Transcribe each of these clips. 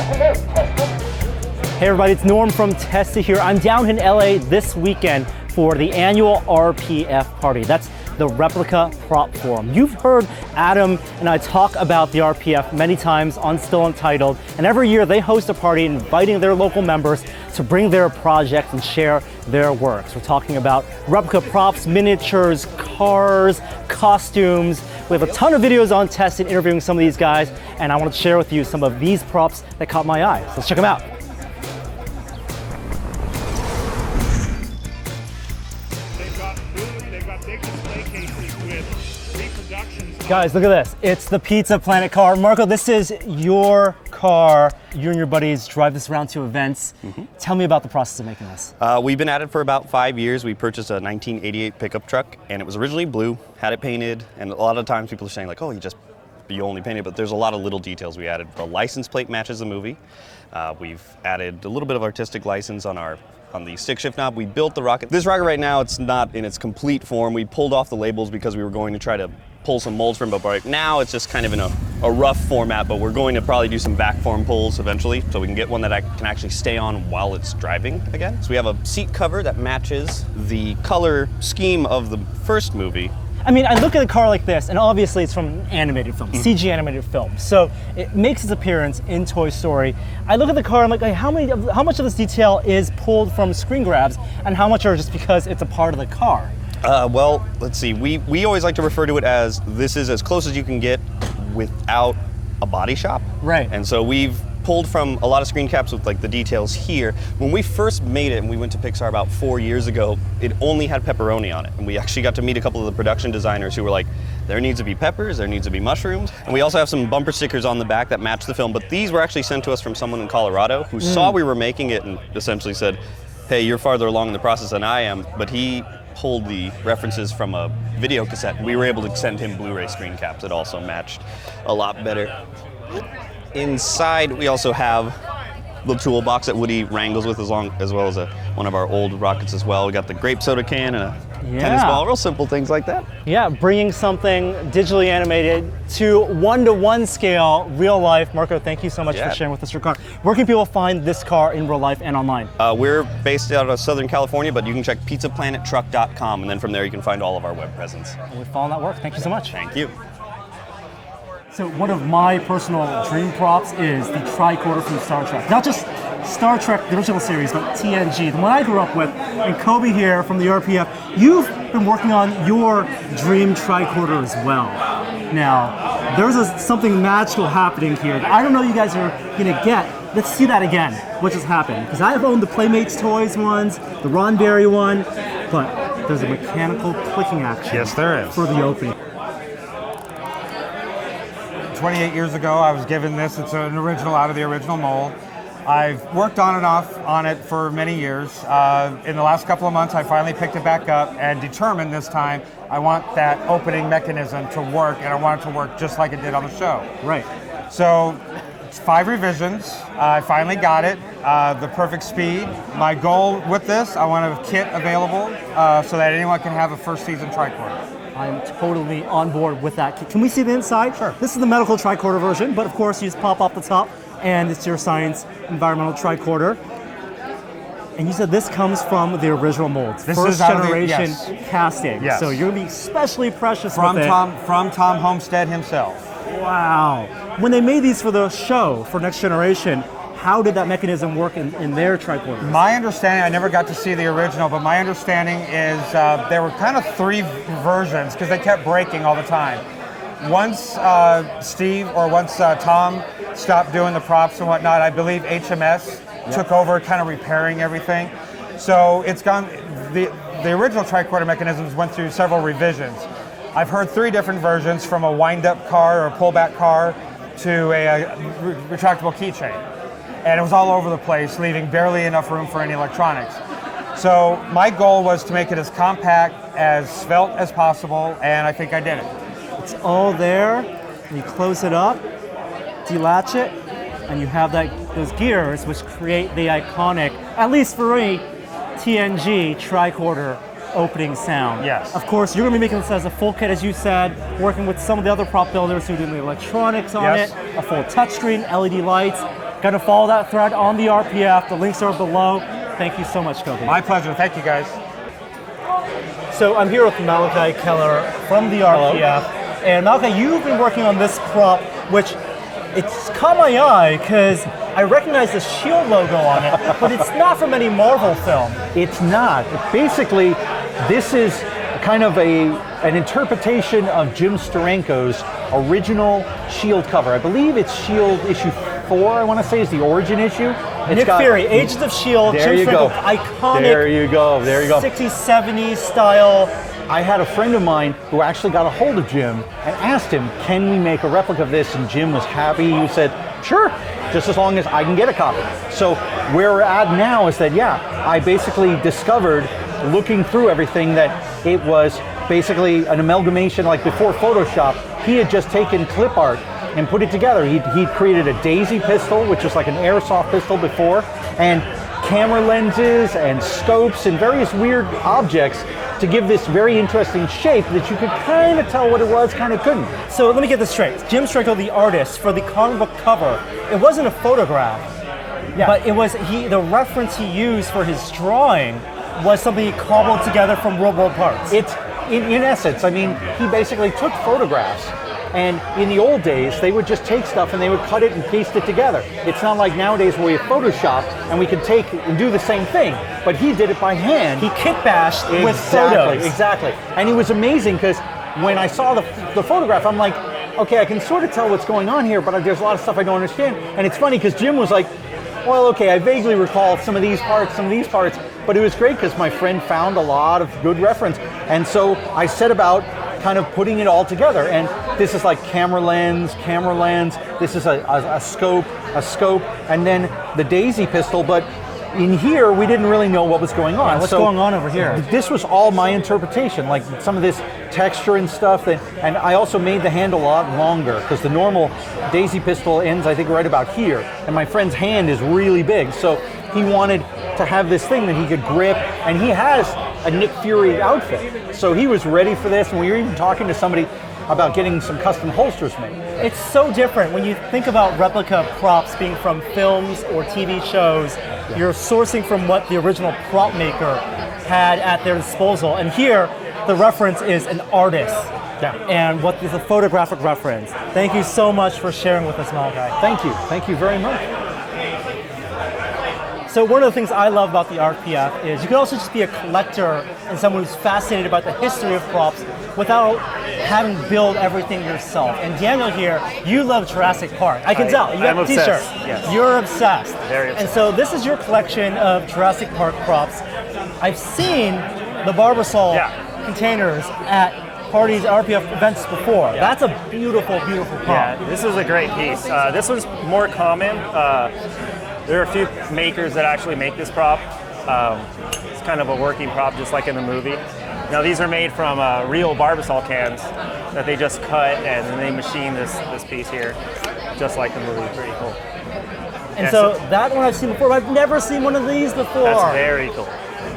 Hey everybody, it's Norm from Testa here. I'm down in LA this weekend for the annual RPF party. That's the Replica Prop Forum. You've heard Adam and I talk about the RPF many times on Still Untitled, and every year they host a party inviting their local members to bring their projects and share their works. We're talking about replica props, miniatures, cars, costumes. We have a ton of videos on Testa interviewing some of these guys, and I want to share with you some of these props that caught my eye. So let's check them out. Guys, look at this. It's the Pizza Planet car. Marco, this is your car. You and your buddies drive this around to events. Tell me about the process of making this. We've been at it for about 5 years. We purchased a 1988 pickup truck, and it was originally blue, had it painted, and a lot of times people are saying like, oh, you only painted, but there's a lot of little details we added. The license plate matches the movie. We've added a little bit of artistic license on the stick shift knob. We built the rocket. This rocket right now, it's not in its complete form. We pulled off the labels because we were going to try to pull some molds from it, but right now it's just kind of in a rough format, but we're going to probably do some back form pulls eventually so we can get one that I can actually stay on while it's driving again. So we have a seat cover that matches the color scheme of the first movie. I mean, I look at a car like this, and obviously it's from an animated film, CG animated film. So it makes its appearance in Toy Story. I look at the car, I'm like, how much of this detail is pulled from screen grabs, and how much are just because it's a part of the car? Well, let's see. We always like to refer to it as this is as close as you can get without a body shop. Right. And so we've pulled from a lot of screen caps with like the details here. When we first made it and we went to Pixar about 4 years ago, it only had pepperoni on it. And we actually got to meet a couple of the production designers who were like, there needs to be peppers, there needs to be mushrooms. And we also have some bumper stickers on the back that match the film, but these were actually sent to us from someone in Colorado who saw we were making it and essentially said, hey, you're farther along in the process than I am, but he pulled the references from a video cassette. We were able to send him Blu-ray screen caps that also matched a lot better. Inside, we also have the toolbox that Woody wrangles with as well as one of our old rockets as well. We got the grape soda can and a tennis ball, real simple things like that. Yeah, bringing something digitally animated to one-to-one scale, real life. Marco, thank you so much for sharing with us your car. Where can people find this car in real life and online? We're based out of Southern California, but you can check pizzaplanettruck.com, and then from there you can find all of our web presence. We'll follow that work. Thank you so much. Thank you. So one of my personal dream props is the tricorder from Star Trek. Not just Star Trek, the original series, but TNG, the one I grew up with. And Kobe here from the RPF, you've been working on your dream tricorder as well. Now, there's something magical happening here that I don't know you guys are gonna get. Let's see that again, what just happened. Because I've owned the Playmates Toys ones, the Ron Berry one, but there's a mechanical clicking action. Yes, there is. For the opening. 28 years ago, I was given this. It's an original out of the original mold. I've worked on and off on it for many years. In the last couple of months, I finally picked it back up and determined this time I want that opening mechanism to work, and I want it to work just like it did on the show. Right. So it's 5 revisions. I finally got it, the perfect speed. My goal with this, I want a kit available so that anyone can have a first season tricorder. I'm totally on board with that. Can we see the inside? Sure. This is the medical tricorder version, but of course you just pop off the top and it's your science environmental tricorder. And you said this comes from the original molds. This first is out generation of the, casting. Yes. So you're gonna be especially precious from with it. From Tom Homestead himself. Wow. When they made these for the show, for Next Generation, how did that mechanism work in their tricorders? My understanding, I never got to see the original, but my understanding is there were kind of 3 versions because they kept breaking all the time. Once Tom stopped doing the props and whatnot, I believe HMS took over kind of repairing everything. So it's gone, the original tricorder mechanisms went through several revisions. I've heard 3 different versions, from a wind-up car or a pullback car to a retractable keychain. And it was all over the place, leaving barely enough room for any electronics. So my goal was to make it as compact, as svelte as possible, and I think I did it. It's all there, and you close it up, delatch it, and you have those gears which create the iconic, at least for me, TNG tricorder opening sound. Yes. Of course, you're going to be making this as a full kit, as you said, working with some of the other prop builders who are doing the electronics on it, a full touchscreen, LED lights. Got to follow that thread on the RPF. The links are below. Thank you so much, Kobe. My pleasure. Thank you, guys. So I'm here with Malachi Keller from the RPF. Hello. And Malachi, you've been working on this prop, which it's caught my eye because I recognize the SHIELD logo on it, but it's not from any Marvel film. It's not. Basically, this is kind of an interpretation of Jim Steranko's original SHIELD cover. I believe it's SHIELD issue 4, I want to say, is the origin issue. Nick Fury, Agents of SHIELD, Jim Steranko, iconic there you go. 60s, 70s style. I had a friend of mine who actually got a hold of Jim and asked him, can we make a replica of this? And Jim was happy. He said, sure, just as long as I can get a copy. So where we're at now is that, I basically discovered, looking through everything, that it was basically an amalgamation, like before Photoshop, he had just taken clip art and put it together. He'd created a daisy pistol, which is like an airsoft pistol before, and camera lenses and scopes and various weird objects to give this very interesting shape that you could kind of tell what it was, kind of couldn't. So let me get this straight. Jim Steranko, the artist, for the comic book cover, it wasn't a photograph, but it was the reference he used for his drawing was something he cobbled together from real world parts. It's, in essence, I mean, he basically took photographs, and in the old days, they would just take stuff and they would cut it and paste it together. It's not like nowadays where we have Photoshop and we can take and do the same thing, but he did it by hand. He kit bashed with photos. Exactly. And he was amazing because when I saw the photograph, I'm like, okay, I can sort of tell what's going on here, but there's a lot of stuff I don't understand. And it's funny because Jim was like, well, okay, I vaguely recall some of these parts, but it was great because my friend found a lot of good reference. And so I set about kind of putting it all together. And this is like camera lens, this is a scope, and then the daisy pistol. But in here, we didn't really know what was going on. What's going on over here? This was all my interpretation, like some of this texture and stuff. And I also made the handle a lot longer because the normal daisy pistol ends, I think, right about here. And my friend's hand is really big. So he wanted to have this thing that he could grip. And he has a Nick Fury outfit. So he was ready for this. And we were even talking to somebody about getting some custom holsters made. It's so different when you think about replica props being from films or TV shows. You're sourcing from what the original prop maker had at their disposal. And here, the reference is an artist. And what is a photographic reference. Thank you so much for sharing with us, Malachi. Thank you very much. So one of the things I love about the RPF is you can also just be a collector and someone who's fascinated about the history of props without having to build everything yourself. And Daniel here, you love Jurassic Park. I can tell. You got the t-shirt. Yes. You're obsessed. Very obsessed. And so this is your collection of Jurassic Park props. I've seen the Barbasol containers at parties, RPF events before. That's a beautiful, beautiful prop. Yeah, this is a great piece. This one's more common. There are a few makers that actually make this prop. It's kind of a working prop, just like in the movie. Now these are made from real Barbasol cans that they just cut and then they machine this piece here, just like the movie. Pretty cool. And so that one I've seen before, but I've never seen one of these before. That's very cool.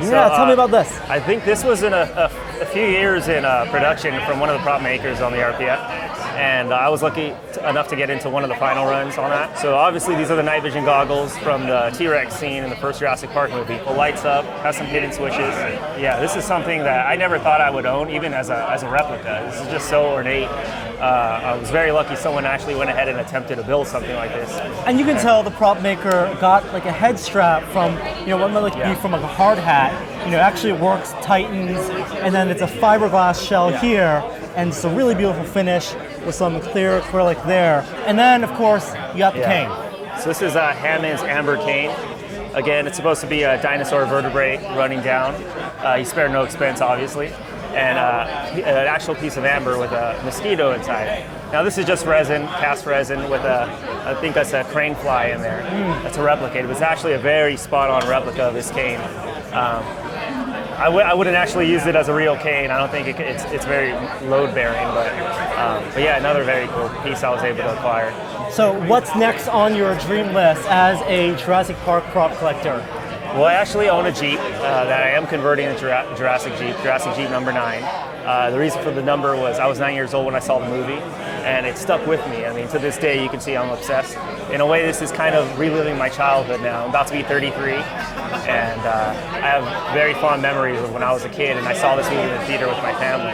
Yeah, tell me about this. I think this was in a few years in production from one of the prop makers on the RPF. And I was lucky enough to get into one of the final runs on that. So obviously these are the night vision goggles from the T-Rex scene in the first Jurassic Park movie. It lights up, has some hidden switches. Yeah, this is something that I never thought I would own, even as a replica. This is just so ornate. I was very lucky someone actually went ahead and attempted to build something like this. And you can tell the prop maker got like a head strap from, what might be from like a hard hat. Actually it works, tightens, and then it's a fiberglass shell here, and it's a really beautiful finish with some clear acrylic there. And then, of course, you got the cane. So this is Hammond's Amber cane. Again, it's supposed to be a dinosaur vertebrae running down. He spared no expense, obviously. And an actual piece of amber with a mosquito inside. Now this is just resin, cast resin with I think that's a crane fly in there. That's a replica. It was actually a very spot-on replica of this cane. I wouldn't actually use it as a real cane. I don't think it's very load-bearing, but yeah, another very cool piece I was able to acquire. So what's next on your dream list as a Jurassic Park prop collector? Well, I actually own a Jeep that I am converting into Jurassic Jeep number 9. The reason for the number was I was 9 years old when I saw the movie, and it stuck with me. I mean, to this day, you can see I'm obsessed. In a way, this is kind of reliving my childhood now. I'm about to be 33, and I have very fond memories of when I was a kid and I saw this movie in the theater with my family.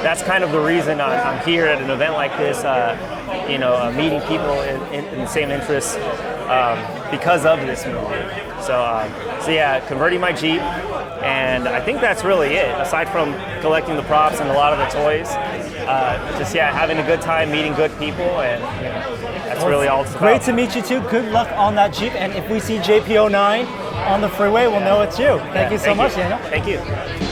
That's kind of the reason I'm here at an event like this, meeting people in the same interests because of this movie. So yeah, converting my Jeep, and I think that's really it. Aside from collecting the props and a lot of the toys, having a good time, meeting good people, and that's really all it's about. Great to meet you too. Good luck on that Jeep, and if we see JP09 on the freeway, we'll know it's you. Thank you so much, Daniel. Thank you.